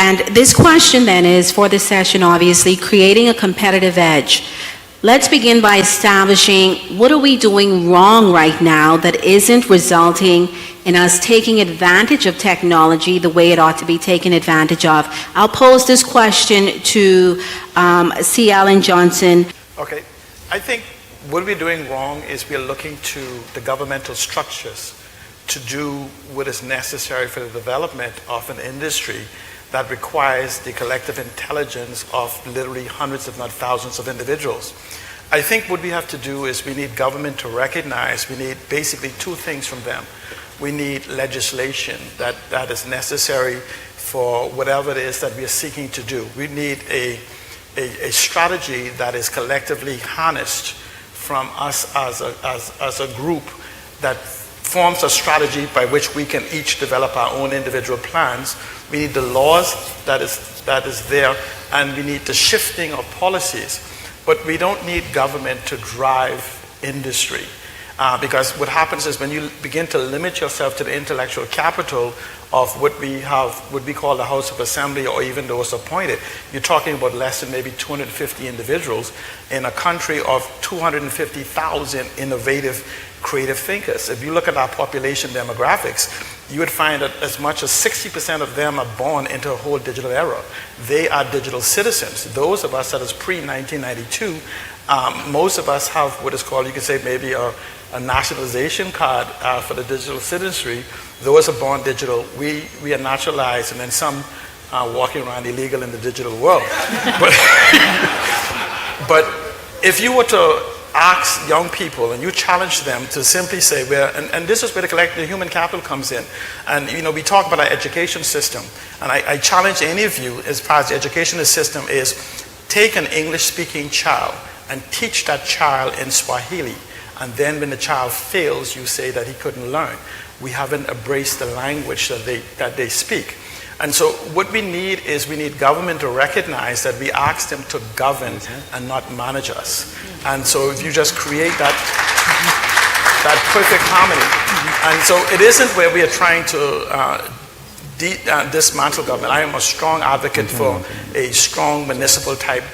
And this question then is for the session, obviously, creating a competitive edge. Let's begin by establishing what are we doing wrong right now that isn't resulting in us taking advantage of technology the way it ought to be taken advantage of. I'll pose this question to C. Alan Johnson. Okay, I think what we're doing wrong is we're looking to the governmental structures to do what is necessary for the development of an industry that requires the collective intelligence of literally hundreds, if not thousands, of individuals. I think what we have to do is we need government to recognize we need basically two things from them. We need legislation that is necessary for whatever it is that we are seeking to do. We need a strategy that is collectively harnessed from us as a group that forms a strategy by which we can each develop our own individual plans. We need the laws that is there, and we need the shifting of policies. But we don't need government to drive industry. Because what happens is when you begin to limit yourself to the intellectual capital of what we call the House of Assembly or even those appointed, you're talking about less than maybe 250 individuals in a country of 250,000 innovative, creative thinkers. If you look at our population demographics, you would find that as much as 60% of them are born into a whole digital era. They are digital citizens. Those of us that is pre-1992, most of us have what is called, you could say maybe a nationalization card for the digital citizenry. Those are born digital. We are naturalized, and then some are walking around illegal in the digital world. But if you were to ask young people and you challenge them to simply say, and this is where the human capital comes in. And we talk about our education system, and I challenge any of you as far as the educational system is, take an English-speaking child and teach that child in Swahili. And then when the child fails, you say that he couldn't learn. We haven't embraced the language that they speak. And so what we need is government to recognize that we ask them to govern and not manage us. And so if you just create that perfect harmony. And so it isn't where we are trying to dismantle government. I am a strong advocate for a strong municipal type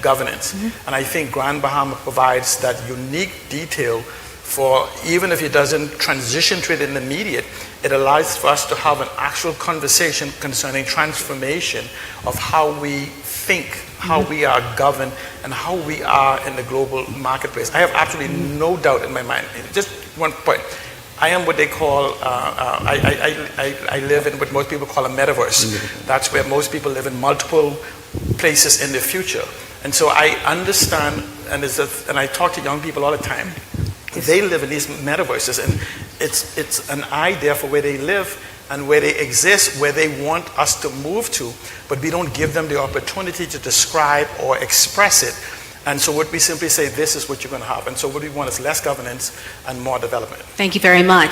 governance. And I think Grand Bahama provides that unique detail for, even if it doesn't transition to it in the immediate, it allows for us to have an actual conversation concerning transformation of how we think, how we are governed, and how we are in the global marketplace. I have absolutely no doubt in my mind. Just one point. I am what they call, I live in what most people call a metaverse. That's where most people live in multiple places in the future. And so I understand, and I talk to young people all the time. They live in these metaverses, and it's an idea for where they live and where they exist, where they want us to move to, but we don't give them the opportunity to describe or express it. And so what we simply say, this is what you're going to have. And so what we want is less governance and more development. Thank you very much.